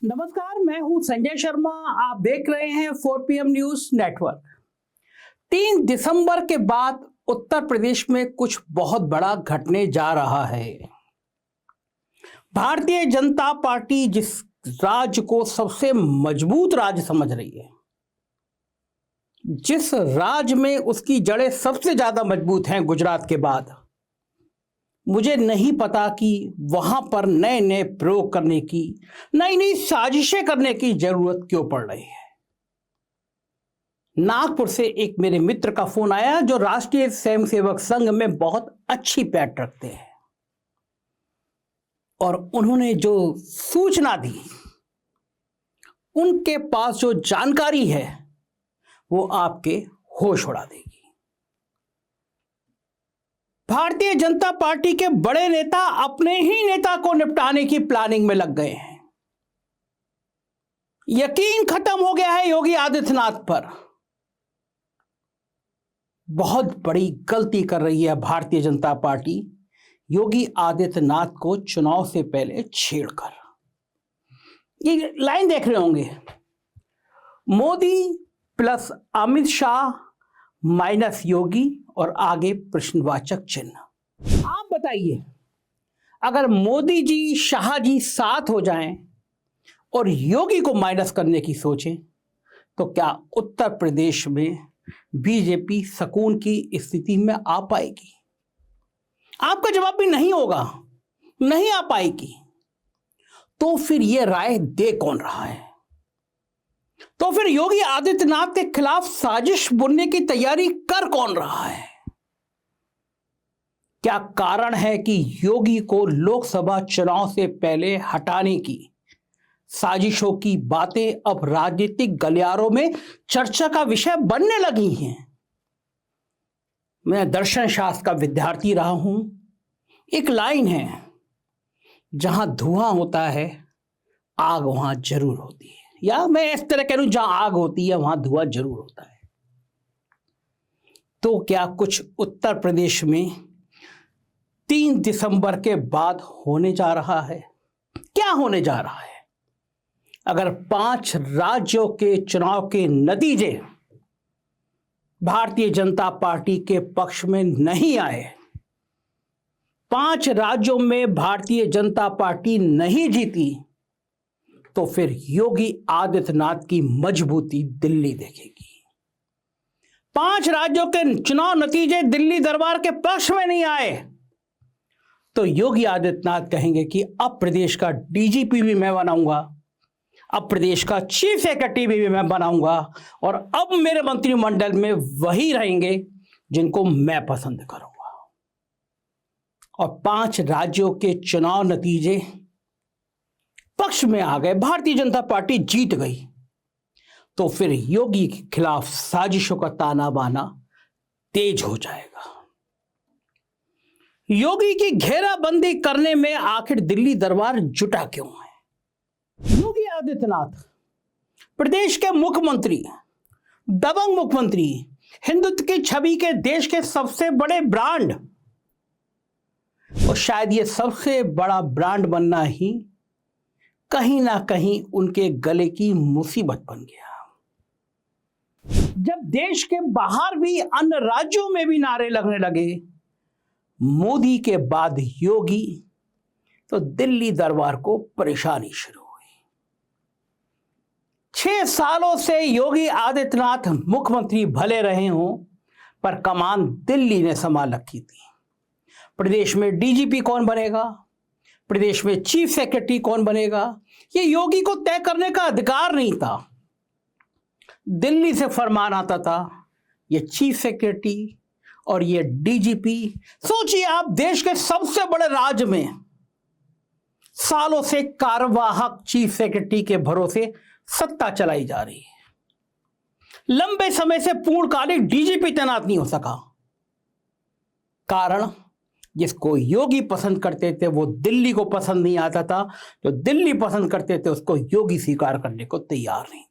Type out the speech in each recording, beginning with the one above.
नमस्कार, मैं हूं संजय शर्मा। आप देख रहे हैं 4PM न्यूज नेटवर्क। 3 दिसंबर के बाद उत्तर प्रदेश में कुछ बहुत बड़ा घटने जा रहा है। भारतीय जनता पार्टी जिस राज्य को सबसे मजबूत राज्य समझ रही है, जिस राज्य में उसकी जड़ें सबसे ज्यादा मजबूत हैं गुजरात के बाद, मुझे नहीं पता कि वहां पर नए नए प्रयोग करने की, नई नई साजिशें करने की जरूरत क्यों पड़ रही है। नागपुर से एक मेरे मित्र का फोन आया जो राष्ट्रीय स्वयंसेवक संघ में बहुत अच्छी पैठ रखते हैं, और उन्होंने जो सूचना दी, उनके पास जो जानकारी है वो आपके होश उड़ा देगी। भारतीय जनता पार्टी के बड़े नेता अपने ही नेता को निपटाने की प्लानिंग में लग गए हैं। यकीन खत्म हो गया है योगी आदित्यनाथ पर। बहुत बड़ी गलती कर रही है भारतीय जनता पार्टी योगी आदित्यनाथ को चुनाव से पहले छेड़कर। ये लाइन देख रहे होंगे, मोदी प्लस अमित शाह माइनस योगी और आगे प्रश्नवाचक चिन्ह। आप बताइए, अगर मोदी जी शाह जी साथ हो जाएं और योगी को माइनस करने की सोचें, तो क्या उत्तर प्रदेश में बीजेपी सुकून की स्थिति में आ पाएगी? आपका जवाब भी नहीं होगा, नहीं आ पाएगी। तो फिर यह राय दे कौन रहा है? तो फिर योगी आदित्यनाथ के खिलाफ साजिश बुनने की तैयारी कर कौन रहा है? क्या कारण है कि योगी को लोकसभा चुनाव से पहले हटाने की साजिशों की बातें अब राजनीतिक गलियारों में चर्चा का विषय बनने लगी हैं? मैं दर्शन शास्त्र का विद्यार्थी रहा हूं। एक लाइन है, जहां धुआं होता है आग वहां जरूर होती है, या मैं इस तरह कह लूं, जहां आग होती है वहां धुआं जरूर होता है। तो क्या कुछ उत्तर प्रदेश में 3 दिसंबर के बाद होने जा रहा है? क्या होने जा रहा है? अगर 5 राज्यों के चुनाव के नतीजे भारतीय जनता पार्टी के पक्ष में नहीं आए, 5 राज्यों में भारतीय जनता पार्टी नहीं जीती, तो फिर योगी आदित्यनाथ की मजबूती दिल्ली देखेगी। 5 राज्यों के चुनाव नतीजे दिल्ली दरबार के पक्ष में नहीं आए, तो योगी आदित्यनाथ कहेंगे कि अब प्रदेश का डीजीपी भी मैं बनाऊंगा, अब प्रदेश का चीफ सेक्रेटरी भी मैं बनाऊंगा, और अब मेरे मंत्रिमंडल में वही रहेंगे जिनको मैं पसंद करूंगा। और 5 राज्यों के चुनाव नतीजे पक्ष में आ गए, भारतीय जनता पार्टी जीत गई, तो फिर योगी के खिलाफ साजिशों का ताना बाना तेज हो जाएगा। योगी की घेराबंदी करने में आखिर दिल्ली दरबार जुटा क्यों है? योगी आदित्यनाथ प्रदेश के मुख्यमंत्री, दबंग मुख्यमंत्री, हिंदुत्व की छवि के देश के सबसे बड़े ब्रांड, और शायद ये सबसे बड़ा ब्रांड बनना ही कहीं ना कहीं उनके गले की मुसीबत बन गया। जब देश के बाहर भी, अन्य राज्यों में भी नारे लगने लगे मोदी के बाद योगी, तो दिल्ली दरबार को परेशानी शुरू हुई। 6 सालों से योगी आदित्यनाथ मुख्यमंत्री भले रहे हों, पर कमान दिल्ली ने संभाल रखी थी। प्रदेश में डीजीपी कौन बनेगा, प्रदेश में चीफ सेक्रेटरी कौन बनेगा, ये योगी को तय करने का अधिकार नहीं था। दिल्ली से फरमान आता था, ये चीफ सेक्रेटरी और ये डीजीपी। सोचिए आप, देश के सबसे बड़े राज्य में सालों से कार्यवाहक चीफ सेक्रेटरी के भरोसे सत्ता चलाई जा रही है। लंबे समय से पूर्णकालिक डीजीपी तैनात नहीं हो सका। कारण, जिसको योगी पसंद करते थे वो दिल्ली को पसंद नहीं आता था, जो दिल्ली पसंद करते थे उसको योगी स्वीकार करने को तैयार नहीं थे।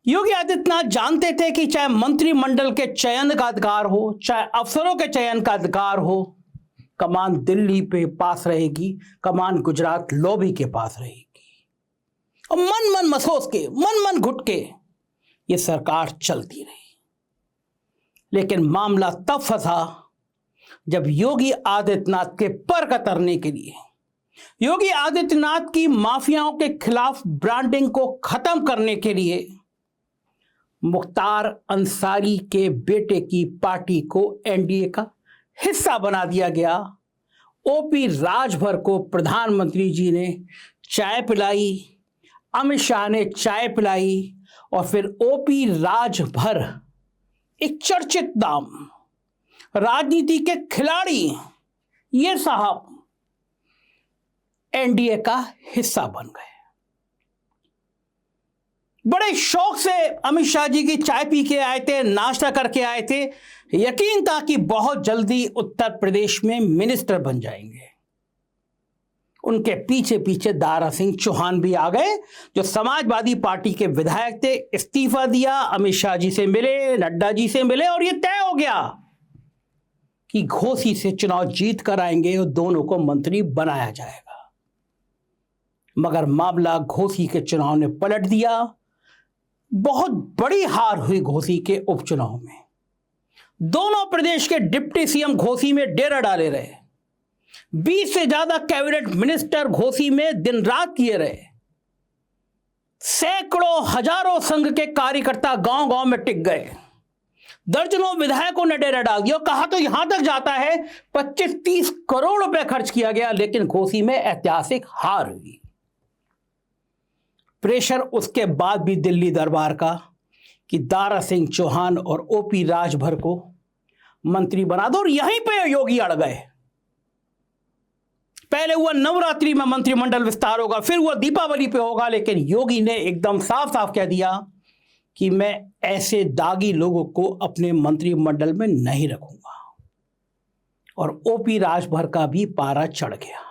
योगी आदित्यनाथ जानते थे कि चाहे मंत्रिमंडल के चयन का अधिकार हो, चाहे अफसरों के चयन का अधिकार हो, कमान दिल्ली पे पास रहेगी, कमान गुजरात लॉबी के पास रहेगी। और मन मन मसोस के, मन मन घुट के ये सरकार चलती रही। लेकिन मामला तब फंसा जब योगी आदित्यनाथ के पर कतरने के लिए, योगी आदित्यनाथ की माफियाओं के खिलाफ ब्रांडिंग को खत्म करने के लिए मुख्तार अंसारी के बेटे की पार्टी को एनडीए का हिस्सा बना दिया गया। ओपी राजभर को प्रधानमंत्री जी ने चाय पिलाई, अमित शाह ने चाय पिलाई, और फिर ओपी राजभर, एक चर्चित नाम, राजनीति के खिलाड़ी, ये साहब एनडीए का हिस्सा बन गए। बड़े शौक से अमित शाह जी की चाय पी के आए थे, नाश्ता करके आए थे। यकीन था कि बहुत जल्दी उत्तर प्रदेश में मिनिस्टर बन जाएंगे। उनके पीछे पीछे दारा सिंह चौहान भी आ गए, जो समाजवादी पार्टी के विधायक थे। इस्तीफा दिया, अमित शाह जी से मिले, नड्डा जी से मिले, और यह तय हो गया कि घोसी से चुनाव जीत कर आएंगे और दोनों को मंत्री बनाया जाएगा। मगर मामला घोसी के चुनाव ने पलट दिया। बहुत बड़ी हार हुई घोसी के उपचुनाव में। दोनों प्रदेश के डिप्टी सीएम घोसी में डेरा डाले रहे। 20 से ज्यादा कैबिनेट मिनिस्टर घोसी में दिन रात किए रहे। सैकड़ों हजारों संघ के कार्यकर्ता गांव गांव में टिक गए। दर्जनों विधायकों ने डेरा डाल दिया। कहा तो यहां तक जाता है 25-30 करोड़ रुपए खर्च किया गया, लेकिन घोसी में ऐतिहासिक हार हुई। प्रेशर उसके बाद भी दिल्ली दरबार का कि दारा सिंह चौहान और ओपी राजभर को मंत्री बना दो, और यहीं पे योगी अड़ गए। पहले हुआ नवरात्रि में मंत्रिमंडल विस्तार होगा, फिर हुआ दीपावली पे होगा, लेकिन योगी ने एकदम साफ साफ कह दिया कि मैं ऐसे दागी लोगों को अपने मंत्रिमंडल में नहीं रखूंगा। और ओपी राजभर का भी पारा चढ़ गया।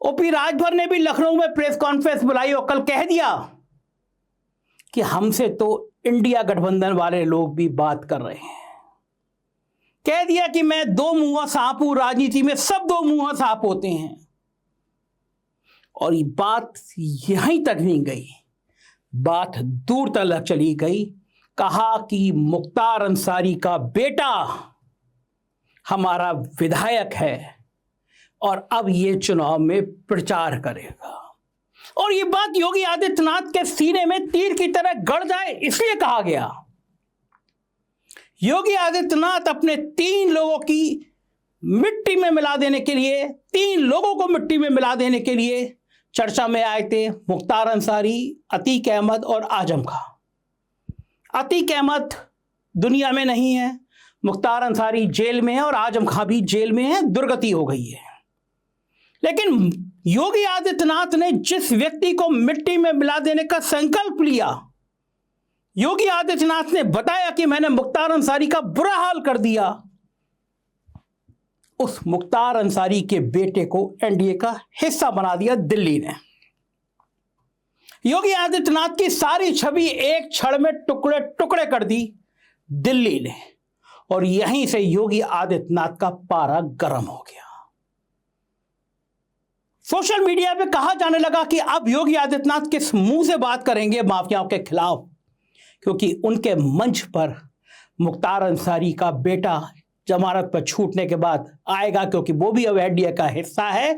ओपी राजभर ने भी लखनऊ में प्रेस कॉन्फ्रेंस बुलाई और कल कह दिया कि हमसे तो इंडिया गठबंधन वाले लोग भी बात कर रहे हैं। कह दिया कि मैं दो मुंहा सांप हूं, राजनीति में सब दो मुंहा सांप होते हैं। और ये बात यहीं तक नहीं गई, बात दूर तक चली गई। कहा कि मुख्तार अंसारी का बेटा हमारा विधायक है और अब ये चुनाव में प्रचार करेगा। और ये बात योगी आदित्यनाथ के सीने में तीर की तरह गड़ जाए, इसलिए कहा गया। योगी आदित्यनाथ अपने 3 लोगों की मिट्टी में मिला देने के लिए, 3 लोगों को मिट्टी में मिला देने के लिए चर्चा में आए थे। मुख्तार अंसारी, अतीक अहमद और आजम खां। अतीक अहमद दुनिया में नहीं है, मुख्तार अंसारी जेल में है और आजम खां भी जेल में है, दुर्गति हो गई है। लेकिन योगी आदित्यनाथ ने जिस व्यक्ति को मिट्टी में मिला देने का संकल्प लिया, योगी आदित्यनाथ ने बताया कि मैंने मुख्तार अंसारी का बुरा हाल कर दिया, उस मुख्तार अंसारी के बेटे को एनडीए का हिस्सा बना दिया दिल्ली ने। योगी आदित्यनाथ की सारी छवि एक क्षण में टुकड़े टुकड़े कर दी दिल्ली ने, और यहीं से योगी आदित्यनाथ का पारा गर्म हो गया। सोशल मीडिया पे कहा जाने लगा कि अब योगी आदित्यनाथ किस मुंह से बात करेंगे माफियाओं के खिलाफ, क्योंकि उनके मंच पर मुख्तार अंसारी का बेटा जमानत पर छूटने के बाद आएगा, क्योंकि वो भी अब एनडीए का हिस्सा है।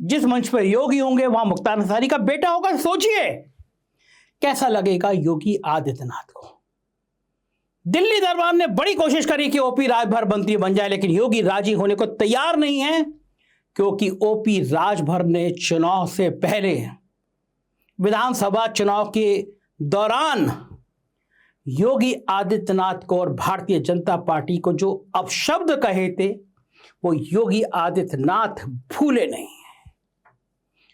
जिस मंच पर योगी होंगे वहां मुख्तार अंसारी का बेटा होगा। सोचिए कैसा लगेगा योगी आदित्यनाथ को। दिल्ली दरबार ने बड़ी कोशिश करी कि ओपी राजभर मंत्री बन जाए, लेकिन योगी राजी होने को तैयार नहीं है, क्योंकि ओपी राजभर ने चुनाव से पहले, विधानसभा चुनाव के दौरान योगी आदित्यनाथ को और भारतीय जनता पार्टी को जो अपशब्द कहे थे, वो योगी आदित्यनाथ भूले नहीं हैं।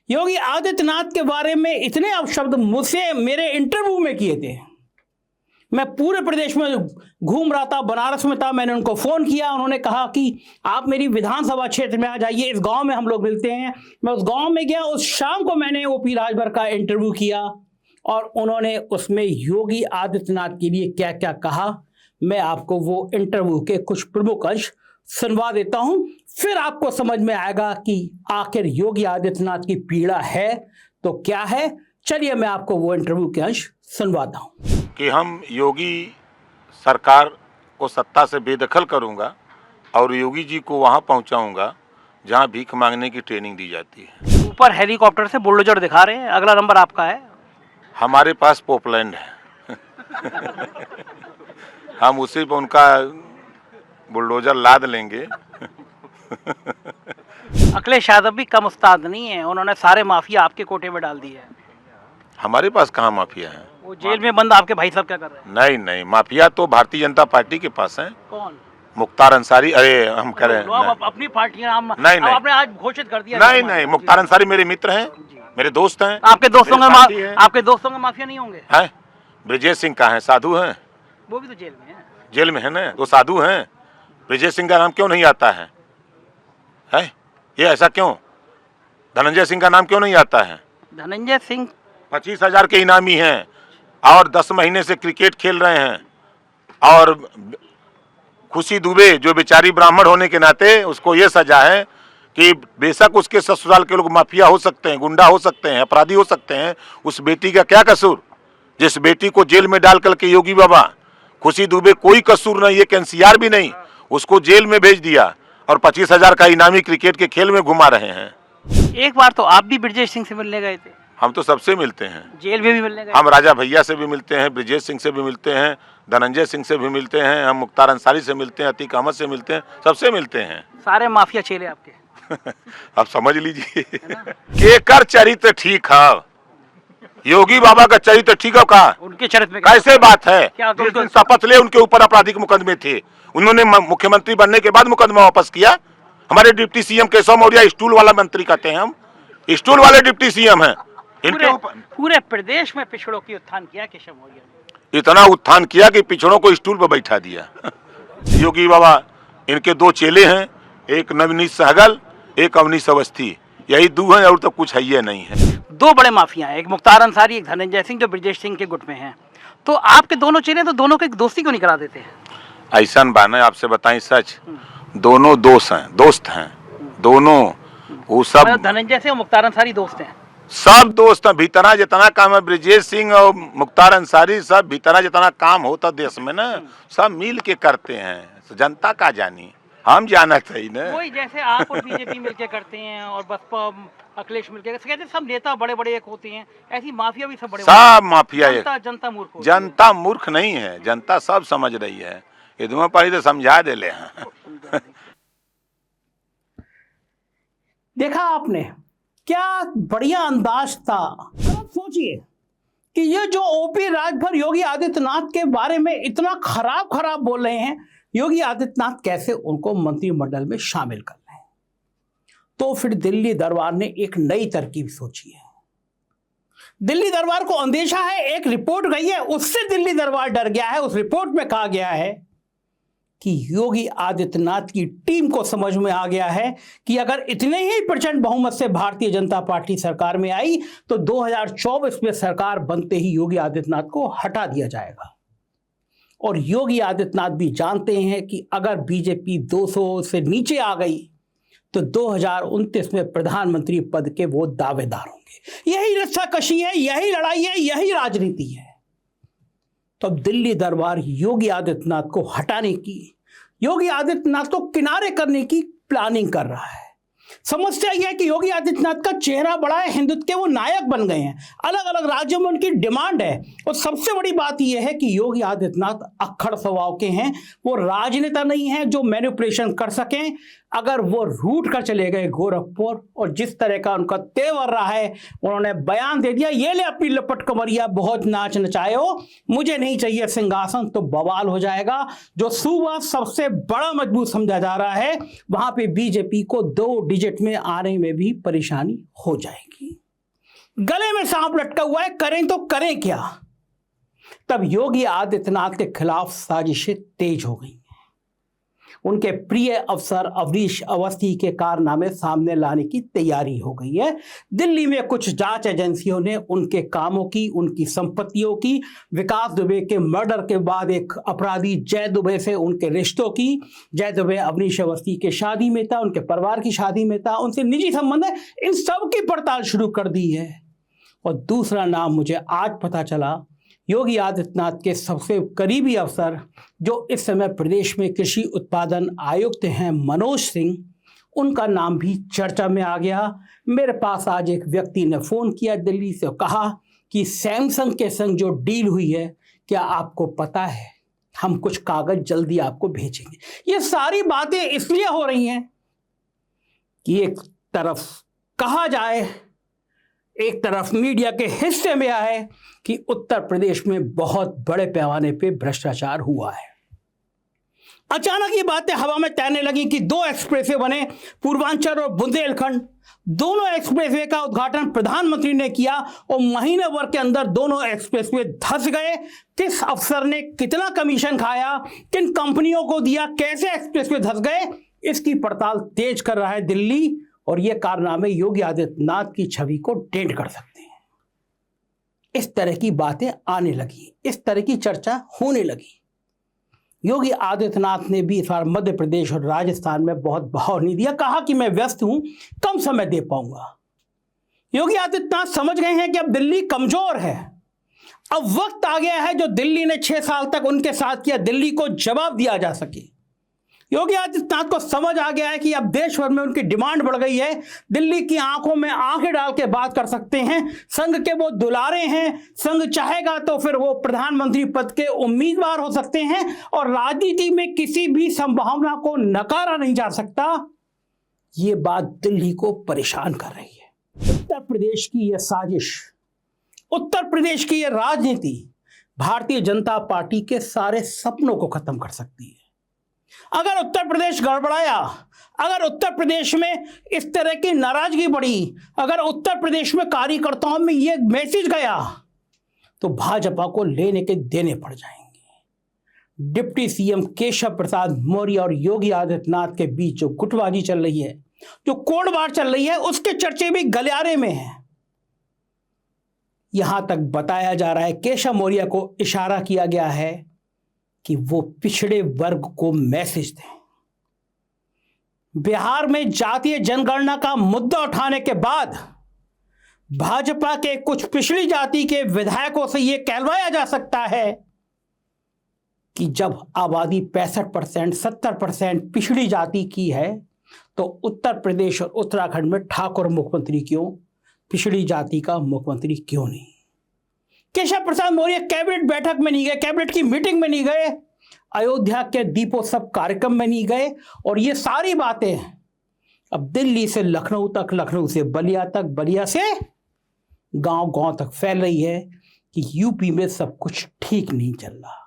योगी आदित्यनाथ के बारे में इतने अपशब्द मुझसे मेरे इंटरव्यू में किए थे। मैं पूरे प्रदेश में घूम रहा था, बनारस में था, मैंने उनको फोन किया, उन्होंने कहा कि आप मेरी विधानसभा क्षेत्र में आ जाइए, इस गांव में हम लोग मिलते हैं। मैं उस गांव में गया, उस शाम को मैंने ओपी राजभर का इंटरव्यू किया और उन्होंने उसमें योगी आदित्यनाथ के लिए क्या क्या कहा, मैं आपको वो इंटरव्यू के कुछ प्रमुख अंश सुनवा देता हूं। फिर आपको समझ में आएगा कि आखिर योगी आदित्यनाथ की पीड़ा है तो क्या है। चलिए मैं आपको वो इंटरव्यू के अंश सुनवाता हूं कि हम योगी सरकार को सत्ता से बेदखल करूंगा और योगी जी को वहां पहुंचाऊंगा जहां भीख मांगने की ट्रेनिंग दी जाती है। ऊपर हेलीकॉप्टर से बुलडोजर दिखा रहे हैं, अगला नंबर आपका है। हमारे पास पोपलैंड है हम उसी पर उनका बुलडोजर लाद लेंगे। अखिलेश यादव भी कम उस्ताद नहीं है, उन्होंने सारे माफिया आपके कोटे में डाल दिए हैं। हमारे पास कहाँ माफिया है? वो जेल में बंद आपके भाई साहब क्या कर रहे हैं? नहीं नहीं, माफिया तो भारतीय जनता पार्टी के पास है। कौन? मुख्तार अंसारी। अरे हम कह रहे हैं अपनी पार्टी नाम नहीं नहीं, आपने आज घोषित कर दिया। नहीं नहीं, मुख्तार अंसारी मेरे मित्र हैं, मेरे दोस्त हैं। आपके दोस्तों का माफिया नहीं होंगे? हैं? ब्रिजेश सिंह का है, साधु हैं, वो भी तो जेल में है। जेल में है ना, वो साधु हैं। ब्रिजेश सिंह का नाम क्यों नहीं आता है? ये ऐसा क्यों? धनंजय सिंह का नाम क्यों नहीं आता है? धनंजय सिंह 25,000 के इनामी हैं और 10 महीने से क्रिकेट खेल रहे हैं। और खुशी दुबे जो बेचारी ब्राह्मण होने के नाते उसको ये सजा है कि बेशक उसके ससुराल के लोग माफिया हो सकते हैं, गुंडा हो सकते हैं, अपराधी हो सकते हैं, उस बेटी का क्या कसूर? जिस बेटी को जेल में डाल करके योगी बाबा, खुशी दुबे कोई कसूर नहीं, एक एनसीआर भी नहीं, उसको जेल में भेज दिया और 25,000 का इनामी क्रिकेट के खेल में घुमा रहे हैं। एक बार तो आप भी ब्रिजेश सिंह से मिलने गए थे। हम तो सबसे मिलते हैं, जेल में भी मिलने गए। हम राजा भैया से भी मिलते हैं, ब्रिजेश सिंह से भी मिलते हैं, धनंजय सिंह से भी मिलते हैं, हम मुख्तार अंसारी से मिलते हैं, अतीक अहमद से मिलते हैं, सबसे मिलते हैं। सारे माफिया चेले आपके। आप समझ लीजिए केकर चरित्र ठीक है? योगी बाबा का चरित्र ठीक है का? उनके चरित्र में कैसे बात है? क्या जिस दिन शपथ ले उनके ऊपर आपराधिक मुकदमे थे, उन्होंने मुख्यमंत्री बनने के बाद मुकदमा वापस किया। हमारे deputy CM Keshav Maurya stool वाला मंत्री कहते हैं, हम स्टूल वाले डिप्टी सीएम हैं। इनके ऊपर पूरे प्रदेश में पिछड़ों की उत्थान किया केशव मौर्य ने। इतना उत्थान किया कि पिछड़ों को स्टूल पर बैठा दिया। योगी बाबा, इनके 2 चेले हैं, एक नवनीत सहगल, एक अवनीश अवस्थी, यही 2 हैं और तो कुछ है ये नहीं है। 2 बड़े माफिया हैं, एक मुख्तार अंसारी, एक धनंजय सिंह, जो ब्रिजेश सिंह के गुट में हैं। तो आपके दोनों चेले तो दोनों की दोस्ती क्यों नहीं करा देते हैं? ऐसा बाना आपसे बताएं सच, दोनों दोस्त हैं दोनों। वो सब धनंजय सिंह और मुख्तार अंसारी दोस्त हैं, सब दोस्त हैं। भीतरा जितना काम है ब्रिजेश सिंह और मुख्तार अंसारी, सब भीतरा जितना काम होता देश में ना, सब मिल के करते हैं। जनता का जानी, हम जाना चाहिए ना। वही जैसे आप और बीजेपी मिलके करते हैं और बसपा अखिलेश मिलके कहते हैं, सब नेता बड़े बड़े एक होते हैं, ऐसी माफिया भी सब बड़े माफिया एक। जनता मूर्ख होती है। जनता मूर्ख नहीं है, जनता सब समझ रही है। ये दोनों पारी तो समझा दे ले। देखा आपने क्या बढ़िया अंदाज था। आप सोचिए कि ये जो ओपी राजभर योगी आदित्यनाथ के बारे में इतना खराब बोल रहे हैं, योगी आदित्यनाथ कैसे उनको मंत्रिमंडल में शामिल कर रहे हैं। तो फिर दिल्ली दरबार ने एक नई तरकीब सोची है। दिल्ली दरबार को अंदेशा है, एक रिपोर्ट गई है, उससे दिल्ली दरबार डर गया है। उस रिपोर्ट में कहा गया है कि योगी आदित्यनाथ की टीम को समझ में आ गया है कि अगर इतने ही प्रचंड बहुमत से भारतीय जनता पार्टी सरकार में आई तो 2024 में सरकार बनते ही योगी आदित्यनाथ को हटा दिया जाएगा। और योगी आदित्यनाथ भी जानते हैं कि अगर बीजेपी 200 से नीचे आ गई तो 2029 में प्रधानमंत्री पद के वो दावेदार होंगे। यही रस्साकशी है, यही लड़ाई है, यही राजनीति है। तो अब दिल्ली दरबार योगी आदित्यनाथ को हटाने की, योगी आदित्यनाथ को किनारे करने की प्लानिंग कर रहा है। समस्या यह है कि योगी आदित्यनाथ का चेहरा बड़ा है, हिंदुत्व के वो नायक बन गए हैं, अलग अलग राज्यों में उनकी डिमांड है। और सबसे बड़ी बात यह है कि योगी आदित्यनाथ अक्खड़ स्वभाव के हैं, वो राजनेता नहीं है जो मैनिपुलेशन कर सकें। अगर वो रूट कर चले गए गोरखपुर और जिस तरह का उनका तेवर रहा है, उन्होंने बयान दे दिया, ये ले अपनी लपट कमरिया, बहुत नाच नचाए हो, मुझे नहीं चाहिए सिंहासन, तो बवाल हो जाएगा। जो सूबा सबसे बड़ा मजबूत समझा जा रहा है, वहां पे बीजेपी को 2 डिजिट में आने में भी परेशानी हो जाएगी। गले में सांप लटका हुआ है, करें तो करें क्या। तब योगी आदित्यनाथ के खिलाफ साजिशें तेज हो गई। उनके प्रिय अफसर अवनीश अवस्थी के कारनामे सामने लाने की तैयारी हो गई है। दिल्ली में कुछ जांच एजेंसियों ने उनके कामों की, उनकी संपत्तियों की, विकास दुबे के मर्डर के बाद एक अपराधी जय दुबे से उनके रिश्तों की, जय दुबे अवनीश अवस्थी के शादी में था, उनके परिवार की शादी में था, उनसे निजी संबंध है, इन सब की पड़ताल शुरू कर दी है। और दूसरा नाम मुझे आज पता चला, योगी आदित्यनाथ के सबसे करीबी अफसर जो इस समय प्रदेश में कृषि उत्पादन आयुक्त हैं, मनोज सिंह, उनका नाम भी चर्चा में आ गया। मेरे पास आज एक व्यक्ति ने फ़ोन किया दिल्ली से, कहा कि सैमसंग के संग जो डील हुई है, क्या आपको पता है? हम कुछ कागज जल्दी आपको भेजेंगे। ये सारी बातें इसलिए हो रही हैं कि एक तरफ कहा जाए, एक तरफ मीडिया के हिस्से में आए कि उत्तर प्रदेश में बहुत बड़े पैमाने पे भ्रष्टाचार हुआ है। अचानक ये बातें हवा में तैरने लगी कि 2 एक्सप्रेसवे बने, पूर्वांचल और बुंदेलखंड। दोनों एक्सप्रेसवे का उद्घाटन प्रधानमंत्री ने किया और महीने भर के अंदर दोनों एक्सप्रेसवे धंस गए। किस अफसर ने कितना कमीशन खाया, किन कंपनियों को दिया, कैसे एक्सप्रेसवे धंस गए, इसकी पड़ताल तेज कर रहा है दिल्ली। और ये कारनामे योगी आदित्यनाथ की छवि को डेंट कर सकते हैं। इस तरह की बातें आने लगी, इस तरह की चर्चा होने लगी। योगी आदित्यनाथ ने भी इस बार मध्य प्रदेश और राजस्थान में बहुत भाव नहीं दिया, कहा कि मैं व्यस्त हूं, कम समय दे पाऊंगा। योगी आदित्यनाथ समझ गए हैं कि अब दिल्ली कमजोर है, अब वक्त आ गया है जो दिल्ली ने 6 साल तक उनके साथ किया, दिल्ली को जवाब दिया जा सके। योगी आदित्यनाथ को समझ आ गया है कि अब देश भर में उनकी डिमांड बढ़ गई है, दिल्ली की आंखों में आंखें डाल के बात कर सकते हैं। संघ के वो दुलारे हैं, संघ चाहेगा तो फिर वो प्रधानमंत्री पद के उम्मीदवार हो सकते हैं और राजनीति में किसी भी संभावना को नकारा नहीं जा सकता। ये बात दिल्ली को परेशान कर रही है। उत्तर प्रदेश की यह साजिश, उत्तर प्रदेश की यह राजनीति भारतीय जनता पार्टी के सारे सपनों को खत्म कर सकती है। अगर उत्तर प्रदेश गड़बड़ाया, अगर उत्तर प्रदेश में इस तरह की नाराजगी बढ़ी, अगर उत्तर प्रदेश में कार्यकर्ताओं में यह मैसेज गया, तो भाजपा को लेने के देने पड़ जाएंगे। डिप्टी सीएम केशव प्रसाद मौर्य और योगी आदित्यनाथ के बीच जो गुटबाजी चल रही है, जो कोड़बाड़ चल रही है, उसके चर्चे भी गलियारे में हैं। यहां तक बताया जा रहा है, केशव मौर्य को इशारा किया गया है कि वो पिछड़े वर्ग को मैसेज दें। बिहार में जातीय जनगणना का मुद्दा उठाने के बाद भाजपा के कुछ पिछड़ी जाति के विधायकों से यह कहलवाया जा सकता है कि जब आबादी 65%, 70% पिछड़ी जाति की है, तो उत्तर प्रदेश और उत्तराखंड में ठाकुर मुख्यमंत्री क्यों, पिछड़ी जाति का मुख्यमंत्री क्यों नहीं? केशव प्रसाद मौर्य कैबिनेट बैठक में नहीं गए, कैबिनेट की मीटिंग में नहीं गए, अयोध्या के दीपोत्सव कार्यक्रम में नहीं गए। और ये सारी बातें अब दिल्ली से लखनऊ तक, लखनऊ से बलिया तक, बलिया से गांव-गांव तक फैल रही है कि यूपी में सब कुछ ठीक नहीं चल रहा।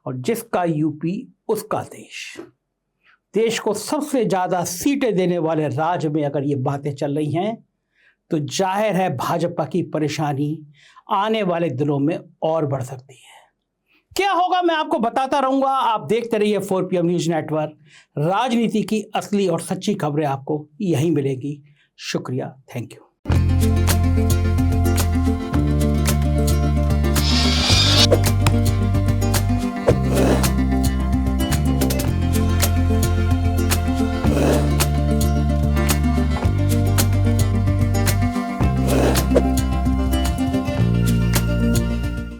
और जिसका यूपी उसका देश, देश को सबसे ज्यादा सीटें देने वाले राज्य में अगर ये बातें चल रही हैं, तो जाहिर है भाजपा की परेशानी आने वाले दिनों में और बढ़ सकती है। क्या होगा मैं आपको बताता रहूंगा। आप देखते रहिए 4PM न्यूज नेटवर्क। राजनीति की असली और सच्ची खबरें आपको यहीं मिलेगी। शुक्रिया, थैंक यू।